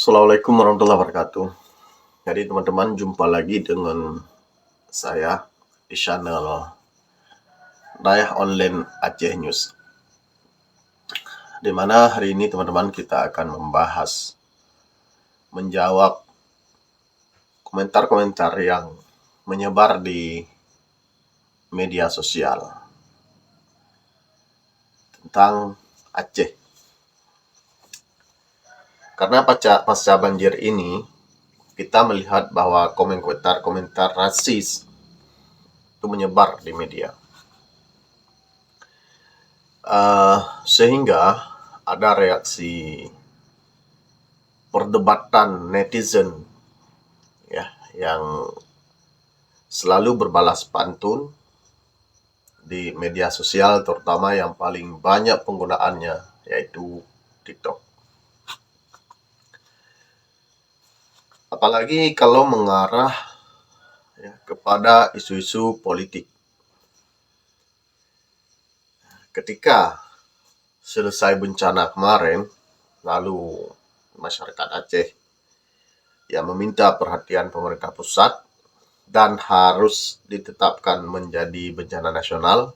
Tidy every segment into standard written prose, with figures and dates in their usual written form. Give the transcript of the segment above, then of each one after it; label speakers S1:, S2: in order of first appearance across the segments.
S1: Assalamualaikum warahmatullahi wabarakatuh. Jadi teman-teman, jumpa lagi dengan saya di channel Dayah Online Aceh News. Di mana hari ini teman-teman kita akan menjawab komentar-komentar yang menyebar di media sosial tentang Aceh. Karena pasca banjir ini, kita melihat bahwa komentar-komentar rasis itu menyebar di media. Sehingga ada reaksi perdebatan netizen ya yang selalu berbalas pantun di media sosial, terutama yang paling banyak penggunaannya yaitu TikTok. Apalagi kalau mengarah kepada isu-isu politik. Ketika selesai bencana kemarin, lalu masyarakat Aceh yang meminta perhatian pemerintah pusat dan harus ditetapkan menjadi bencana nasional,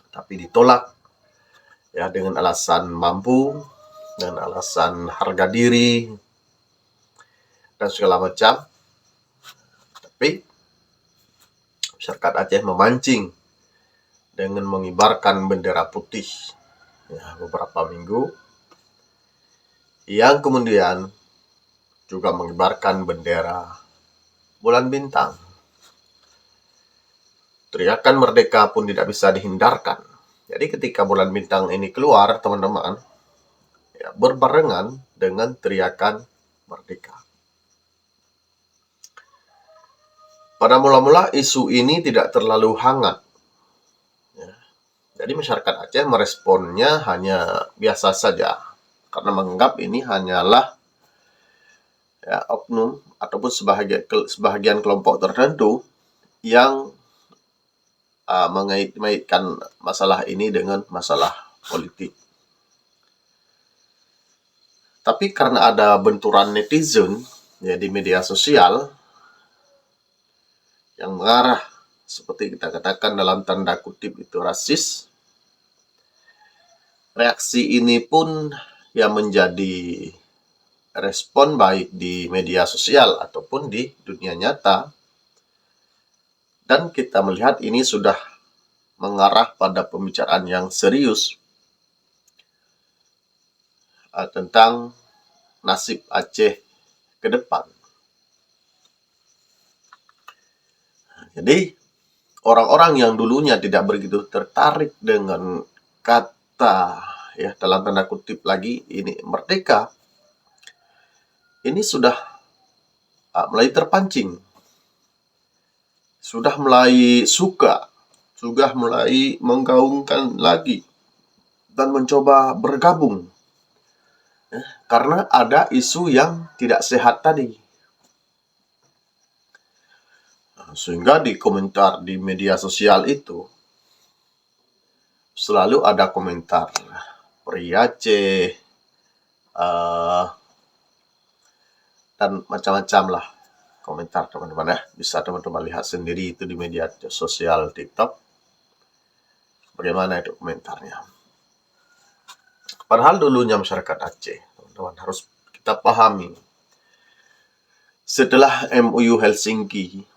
S1: tapi ditolak ya dengan alasan mampu dan alasan harga diri dan segala macam. Tapi masyarakat Aceh memancing dengan mengibarkan bendera putih beberapa minggu, yang kemudian juga mengibarkan bendera bulan bintang. Teriakan merdeka pun tidak bisa dihindarkan. Jadi ketika bulan bintang ini keluar, teman-teman, berbarengan dengan teriakan merdeka. Pada mula-mula isu ini tidak terlalu hangat. Jadi masyarakat Aceh meresponnya hanya biasa saja, karena menganggap ini hanyalah oknum ataupun sebahagian kelompok tertentu yang mengait-ngaitkan masalah ini dengan masalah politik. Tapi karena ada benturan netizen di media sosial yang mengarah, seperti kita katakan dalam tanda kutip itu rasis, reaksi ini pun yang menjadi respon baik di media sosial ataupun di dunia nyata. Dan kita melihat ini sudah mengarah pada pembicaraan yang serius tentang nasib Aceh ke depan. Jadi orang-orang yang dulunya tidak begitu tertarik dengan kata dalam tanda kutip lagi ini merdeka, ini sudah mulai terpancing, sudah mulai suka, sudah mulai menggaungkan lagi dan mencoba bergabung karena ada isu yang tidak sehat tadi. Sehingga di komentar di media sosial itu selalu ada komentar Peri Aceh dan macam-macam lah komentar, teman-teman ya. Bisa teman-teman lihat sendiri itu di media sosial TikTok bagaimana itu komentarnya. Padahal dulunya masyarakat Aceh, teman-teman, harus kita pahami, setelah MOU Helsinki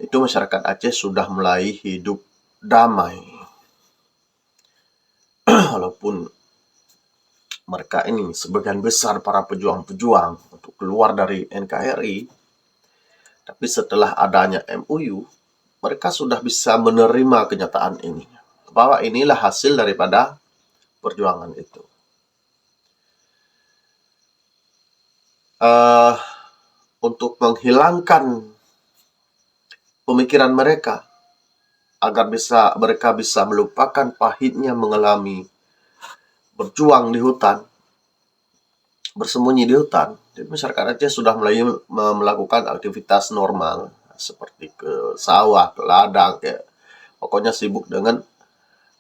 S1: itu masyarakat Aceh sudah mulai hidup damai. Walaupun mereka ini sebagian besar para pejuang-pejuang untuk keluar dari NKRI, tapi setelah adanya MOU, mereka sudah bisa menerima kenyataan ini, bahwa inilah hasil daripada perjuangan itu. Untuk menghilangkan pemikiran mereka, agar mereka bisa melupakan pahitnya mengalami berjuang di hutan, bersembunyi di hutan. Jadi masyarakat Aceh sudah mulai melakukan aktivitas normal seperti ke sawah, ke ladang, pokoknya sibuk dengan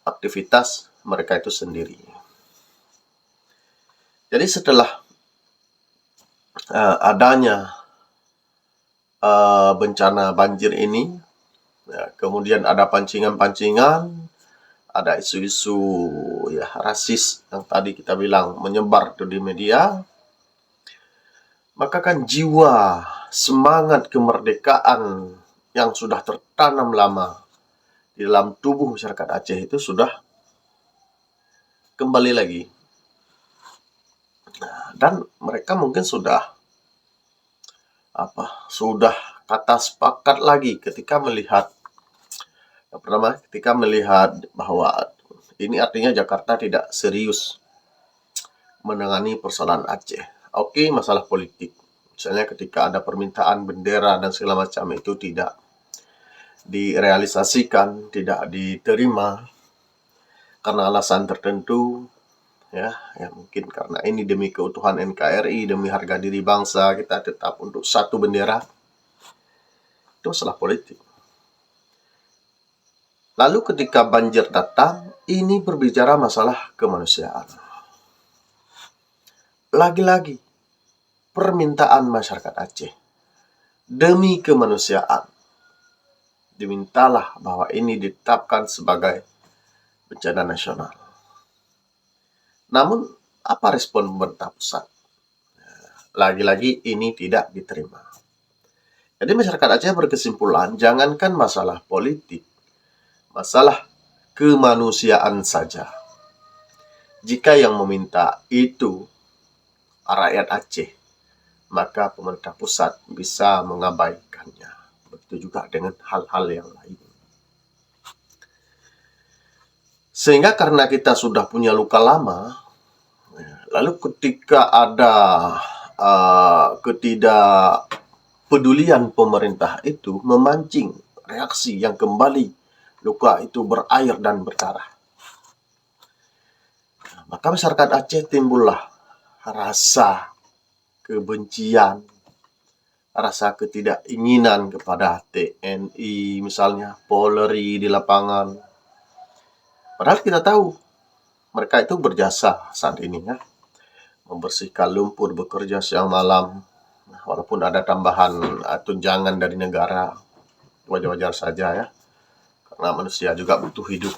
S1: aktivitas mereka itu sendiri. Jadi setelah adanya bencana banjir ini, ya, kemudian ada pancingan-pancingan, ada isu-isu ya rasis yang tadi kita bilang menyebar tuh di media, maka kan jiwa semangat kemerdekaan yang sudah tertanam lama di dalam tubuh masyarakat Aceh itu sudah kembali lagi. Dan mereka mungkin sudah kata sepakat lagi ketika melihat yang pertama, ketika melihat bahwa ini artinya Jakarta tidak serius menangani persoalan Aceh. Oke, masalah politik. Misalnya ketika ada permintaan bendera dan segala macam itu tidak direalisasikan, tidak diterima karena alasan tertentu, ya mungkin karena ini demi keutuhan NKRI, demi harga diri bangsa, kita tetap untuk satu bendera. Itu masalah politik. Lalu ketika banjir datang, ini berbicara masalah kemanusiaan. Lagi-lagi, permintaan masyarakat Aceh demi kemanusiaan. Dimintalah bahwa ini ditetapkan sebagai bencana nasional. Namun, apa respon pemerintah pusat? Lagi-lagi ini tidak diterima. Jadi masyarakat Aceh berkesimpulan, jangankan masalah politik, masalah kemanusiaan saja. Jika yang meminta itu rakyat Aceh, maka pemerintah pusat bisa mengabaikannya. Begitu juga dengan hal-hal yang lain. Sehingga karena kita sudah punya luka lama, lalu ketika ada ketidakpedulian pemerintah itu memancing reaksi yang kembali luka itu berair dan berdarah. Maka masyarakat Aceh timbullah rasa kebencian, rasa ketidakinginan kepada TNI misalnya, Polri di lapangan. Padahal kita tahu mereka itu berjasa saat ini ya, membersihkan lumpur, bekerja siang malam, walaupun ada tambahan tunjangan dari negara, wajar-wajar saja ya, karena manusia juga butuh hidup.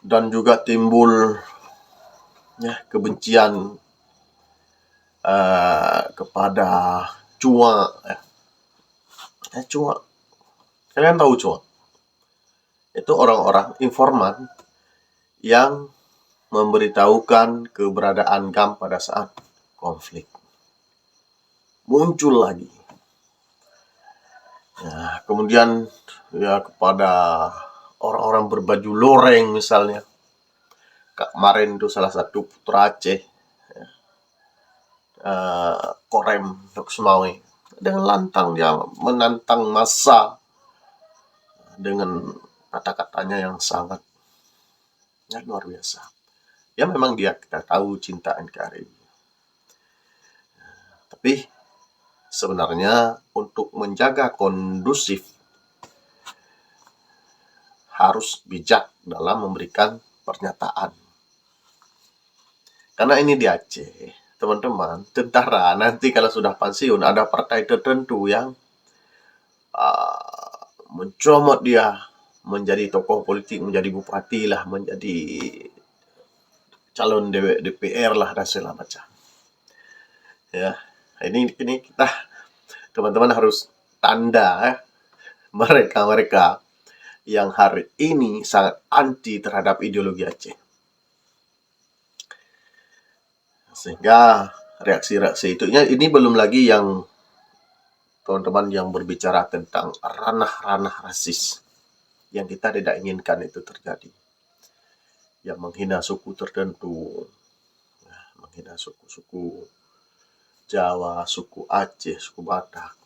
S1: Dan juga timbul ya kebencian kepada Cua. Cua, kalian tahu Cua? Itu orang-orang informan yang memberitahukan keberadaan GAM pada saat konflik. Muncul lagi. Ya, kemudian ya kepada orang-orang berbaju loreng misalnya. Kemarin itu salah satu putra Aceh, Korem Doksmawe, dengan lantang dia menantang massa dengan kata-katanya yang sangat luar biasa. Ya memang dia kita tahu cinta NKRI. Tapi sebenarnya untuk menjaga kondusif harus bijak dalam memberikan pernyataan. Karena ini di Aceh, teman-teman, tentara nanti kalau sudah pensiun ada partai tertentu yang mencomot dia menjadi tokoh politik, menjadi bupati lah, menjadi calon DPR lah dan segala macam. Ya, ini kita teman-teman harus tanda ya, mereka yang hari ini sangat anti terhadap ideologi Aceh. Sehingga reaksi-reaksi itu, ini belum lagi yang teman-teman yang berbicara tentang ranah-ranah rasis yang kita tidak inginkan itu terjadi. Yang menghina suku tertentu, menghina suku-suku Jawa, suku Aceh, suku Batak.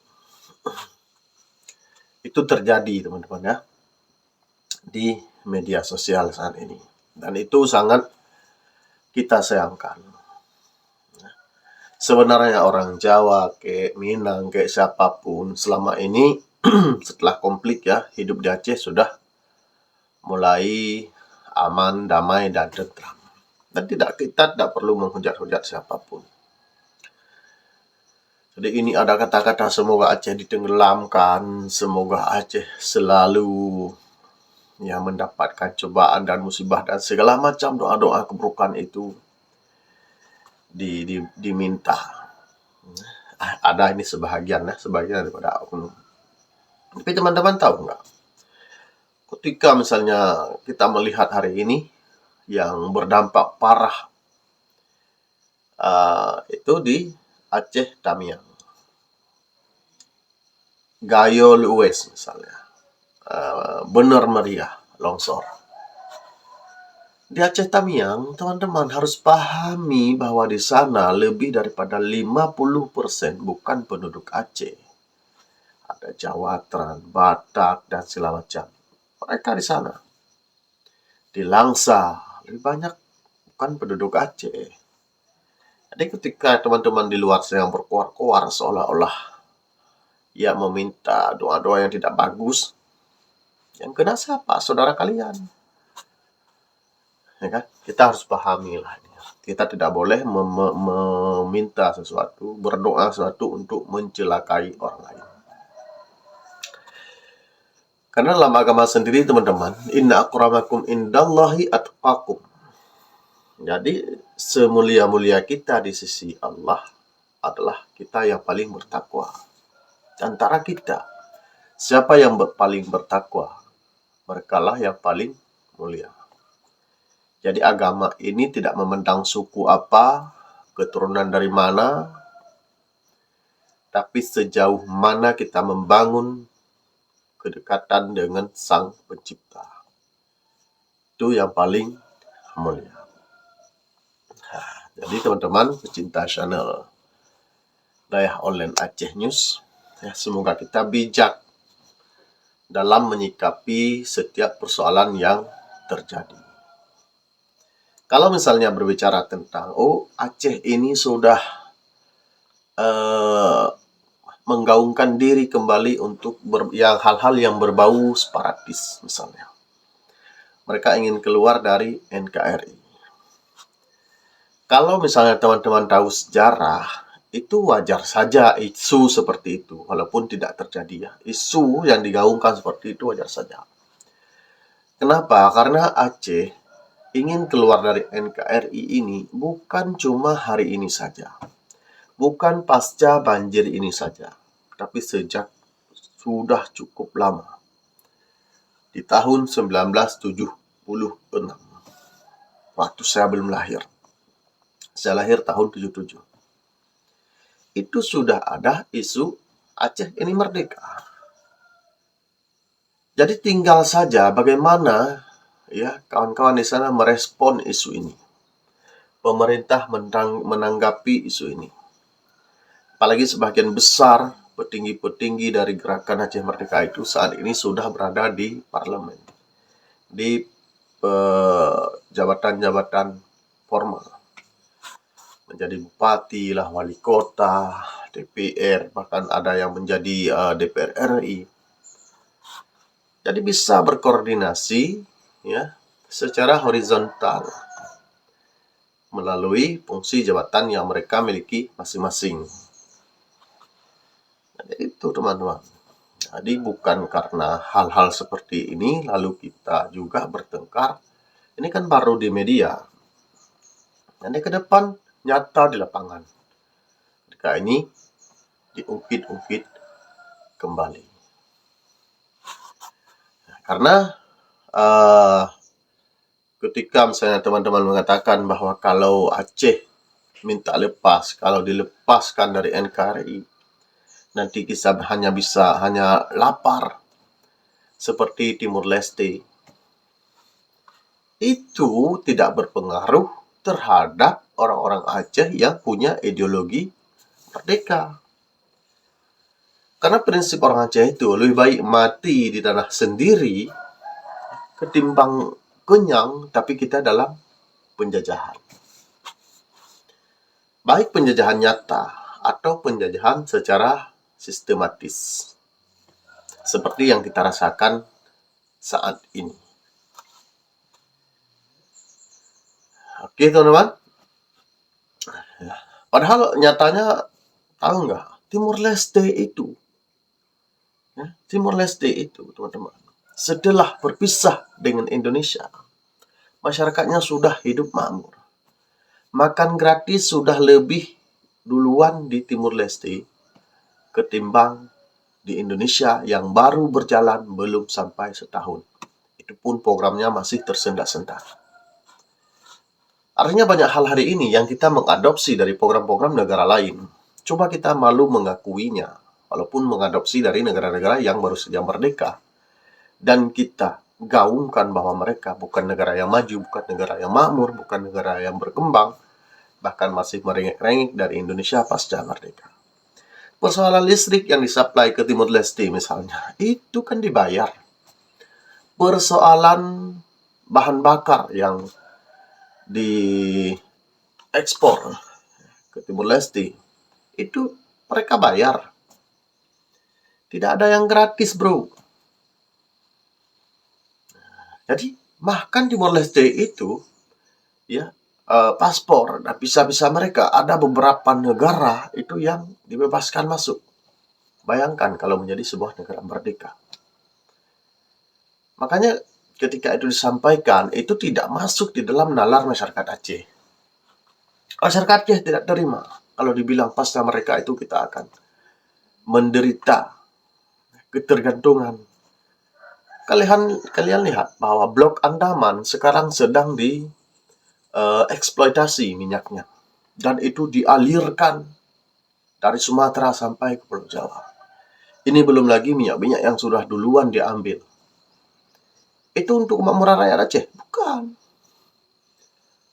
S1: Itu terjadi teman-teman ya di media sosial saat ini. Dan itu sangat kita sayangkan. Sebenarnya orang Jawa, kayak Minang, kayak siapapun, selama ini setelah konflik ya, hidup di Aceh sudah mulai aman, damai, dan tentram. Dan kita tidak perlu menghujat-hujat siapapun. Jadi ini ada kata-kata semoga Aceh ditenggelamkan, semoga Aceh selalu mendapatkan cobaan dan musibah dan segala macam doa-doa keburukan itu diminta. Ada ini sebagian daripada oknum. Tapi teman-teman tahu nggak? Ketika misalnya kita melihat hari ini yang berdampak parah itu di Aceh Tamiang, Gayo Luwes misalnya, benar meriah longsor. Di Aceh Tamiang, teman-teman harus pahami bahwa di sana lebih daripada 50% bukan penduduk Aceh. Ada Jawatran, Batak, dan segala macam. Mereka di sana. Di Langsa, lebih banyak bukan penduduk Aceh. Jadi ketika teman-teman di luar sedang berkoar-koar seolah-olah meminta doa-doa yang tidak bagus, yang kena siapa? Saudara kalian. Ya kan? Kita harus pahami lah. Kita tidak boleh meminta sesuatu, berdoa sesuatu untuk mencelakai orang lain. Karena dalam agama sendiri, teman-teman, inna akramakum indallahi atqakum. Jadi, semulia-mulia kita di sisi Allah adalah kita yang paling bertakwa. Antara kita, siapa yang paling bertakwa? Merekalah yang paling mulia. Jadi agama ini tidak memandang suku apa, keturunan dari mana, tapi sejauh mana kita membangun kedekatan dengan Sang Pencipta. Itu yang paling mulia. Jadi teman-teman pecinta channel Dayah Online Aceh News, semoga kita bijak dalam menyikapi setiap persoalan yang terjadi. Kalau misalnya berbicara tentang Aceh ini sudah menggaungkan diri kembali untuk hal-hal yang berbau separatis misalnya. Mereka ingin keluar dari NKRI. Kalau misalnya teman-teman tahu sejarah, itu wajar saja isu seperti itu, walaupun tidak terjadi ya. Isu yang digaungkan seperti itu wajar saja. Kenapa? Karena Aceh ingin keluar dari NKRI ini bukan cuma hari ini saja. Bukan pasca banjir ini saja. Tapi sejak sudah cukup lama. Di tahun 1976. Waktu saya belum lahir. Saya lahir tahun 77. Itu sudah ada isu Aceh ini merdeka. Jadi tinggal saja bagaimana kawan-kawan di sana merespon isu ini. Pemerintah menanggapi isu ini. Apalagi sebagian besar petinggi-petinggi dari gerakan Aceh Merdeka itu saat ini sudah berada di parlemen. Di jabatan-jabatan formal. Menjadi bupati lah, wali kota, DPR, bahkan ada yang menjadi DPR RI. Jadi bisa berkoordinasi secara horizontal melalui fungsi jabatan yang mereka miliki masing-masing. Jadi itu teman-teman. Jadi bukan karena hal-hal seperti ini lalu kita juga bertengkar. Ini kan baru di media. Nanti ke depan nyata di lapangan. Ketika ini diungkit-ungkit kembali. Karena ketika misalnya teman-teman mengatakan bahwa kalau Aceh minta lepas, kalau dilepaskan dari NKRI, nanti kita hanya lapar seperti Timur Leste. Itu tidak berpengaruh terhadap orang-orang Aceh yang punya ideologi merdeka. Karena prinsip orang Aceh itu lebih baik mati di tanah sendiri ketimbang kenyang tapi kita dalam penjajahan. Baik penjajahan nyata atau penjajahan secara sistematis. Seperti yang kita rasakan saat ini. Oke teman-teman. Padahal nyatanya tahu nggak, Timur Leste itu, teman-teman, setelah berpisah dengan Indonesia, masyarakatnya sudah hidup makmur. Makan gratis sudah lebih duluan di Timur Leste ketimbang di Indonesia yang baru berjalan belum sampai setahun. Itu pun programnya masih tersendat-sendat. Artinya banyak hal hari ini yang kita mengadopsi dari program-program negara lain. Coba kita malu mengakuinya, walaupun mengadopsi dari negara-negara yang baru saja merdeka. Dan kita gaungkan bahwa mereka bukan negara yang maju, bukan negara yang makmur, bukan negara yang berkembang, bahkan masih merengek-rengek dari Indonesia pasca merdeka. Persoalan listrik yang disuplai ke Timur Leste misalnya, itu kan dibayar. Persoalan bahan bakar yang diekspor ke Timur Leste, itu mereka bayar. Tidak ada yang gratis, bro. Jadi, bahkan Timur Leste itu, paspor dan visa-visa mereka, ada beberapa negara itu yang dibebaskan masuk. Bayangkan kalau menjadi sebuah negara merdeka. Makanya ketika itu disampaikan, itu tidak masuk di dalam nalar masyarakat Aceh. Masyarakat Aceh tidak terima kalau dibilang pasca mereka itu kita akan menderita ketergantungan. Kalian lihat bahwa Blok Andaman sekarang sedang dieksploitasi minyaknya. Dan itu dialirkan dari Sumatera sampai ke Pulau Jawa. Ini belum lagi minyak-minyak yang sudah duluan diambil. Itu untuk kemakmuran rakyat Aceh? Bukan.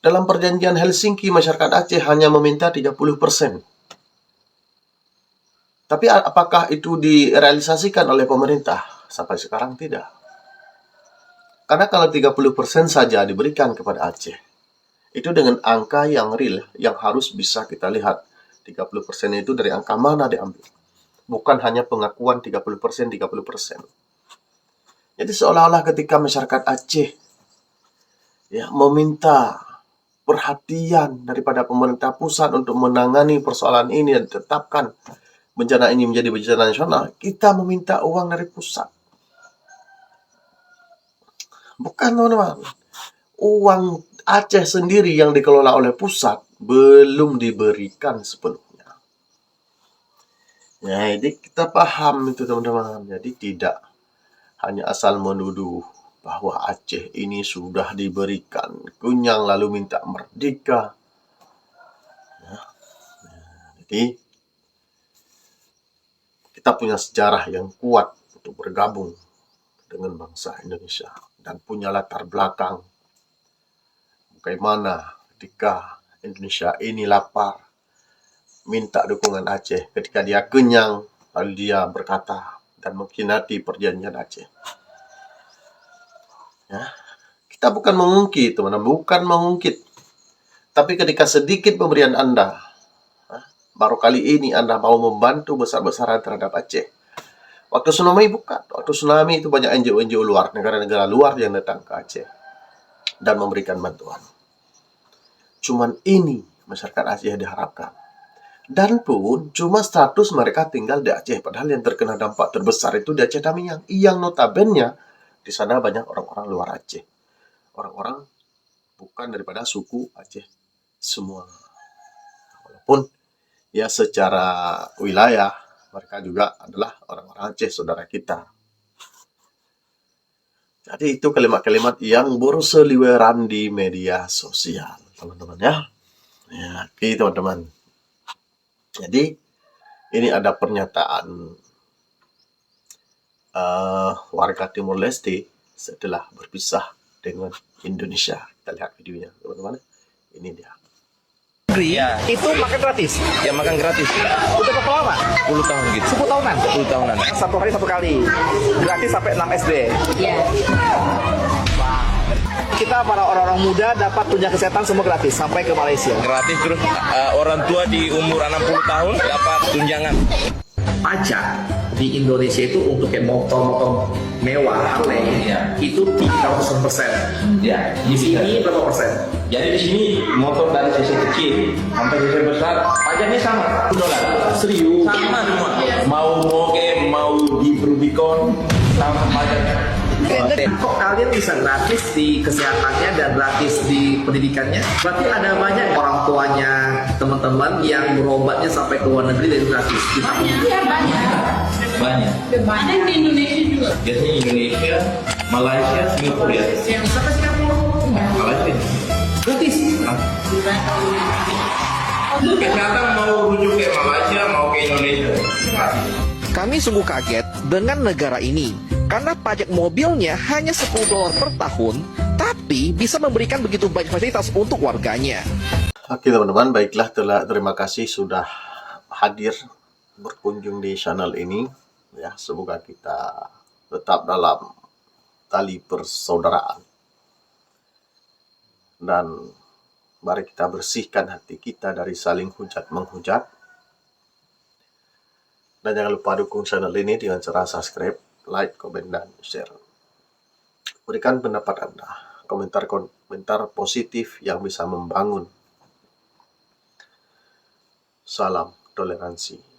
S1: Dalam perjanjian Helsinki, masyarakat Aceh hanya meminta 30%. Tapi apakah itu direalisasikan oleh pemerintah? Sampai sekarang tidak. Karena kalau 30% saja diberikan kepada Aceh, itu dengan angka yang real, yang harus bisa kita lihat. 30% itu dari angka mana diambil. Bukan hanya pengakuan 30%. Jadi seolah-olah ketika masyarakat Aceh meminta perhatian daripada pemerintah pusat untuk menangani persoalan ini dan ditetapkan bencana ini menjadi bencana nasional, kita meminta uang dari pusat. Bukan, teman-teman. Uang Aceh sendiri yang dikelola oleh pusat belum diberikan sepenuhnya. Jadi kita paham itu, teman-teman. Jadi tidak hanya asal menuduh bahwa Aceh ini sudah diberikan kenyang lalu minta merdeka. Jadi kita punya sejarah yang kuat untuk bergabung dengan bangsa Indonesia dan punya latar belakang bagaimana ketika Indonesia ini lapar minta dukungan Aceh, ketika dia kenyang lalu dia berkata dan mengkhianati perjanjian Aceh. Kita bukan mengungkit, teman-teman, bukan mengungkit. Tapi ketika sedikit pemberian Anda, baru kali ini Anda mau membantu besar-besaran terhadap Aceh. Waktu tsunami bukan. Waktu tsunami itu banyak NGO-NGO luar, negara-negara luar yang datang ke Aceh dan memberikan bantuan. Cuman ini masyarakat Aceh diharapkan. Dan pun cuma status mereka tinggal di Aceh, padahal yang terkena dampak terbesar itu di Aceh Tamiang, yang notabene di sana banyak orang-orang luar Aceh, orang-orang bukan daripada suku Aceh semua. Walaupun secara wilayah mereka juga adalah orang-orang Aceh, saudara kita. Jadi itu kalimat-kalimat yang berseliweran di media sosial, teman-teman ya. Oke, teman-teman. Jadi ini ada pernyataan warga Timur Leste setelah berpisah dengan Indonesia. Kita lihat videonya, teman-teman. Ini dia.
S2: Ya. Itu makan gratis? Ya, makan gratis. Udah berapa lama? 10 tahun gitu. 10 tahunan? 10 tahunan. Satu hari satu kali. Gratis sampai 6 SD? Iya. Kita para orang-orang muda dapat tunjangan kesehatan semua gratis sampai ke Malaysia. Gratis, terus orang tua di umur 60 tahun dapat tunjangan.
S3: Pajak
S2: di Indonesia itu untuk kayak motor-motor mewah Harley itu 300%.
S3: Ya,
S2: Di sini berapa persen?
S3: jadi di sini motor dari cc kecil sampai cc besar pajaknya sama $1.
S2: Serius?
S3: Sama semua. Mau Moge, mau di Rubicon sama pajaknya.
S2: Kok kalian bisa gratis di kesehatannya dan gratis di pendidikannya? Berarti ada banyak orang tuanya teman-teman yang berobatnya sampai ke luar negeri dan gratis.
S4: Iya banyak.
S3: Banyak.
S4: Ada di Indonesia juga.
S3: Biasanya Indonesia, Malaysia, Singapura ya.
S2: Sampai Singapura
S3: Malaysia.
S2: gratis.
S3: Untuk kesehatan mau rujuk ke Malaysia, mau ke Indonesia.
S2: Kami sungguh kaget dengan negara ini karena pajak mobilnya hanya $10 per tahun, tapi bisa memberikan begitu banyak fasilitas untuk warganya.
S1: Oke teman-teman, baiklah, terima kasih sudah hadir berkunjung di channel ini. Ya, semoga kita tetap dalam tali persaudaraan. Dan mari kita bersihkan hati kita dari saling hujat menghujat. Dan jangan lupa dukung channel ini dengan cara subscribe, like, komen, dan share. Berikan pendapat Anda, komentar positif yang bisa membangun. Salam toleransi.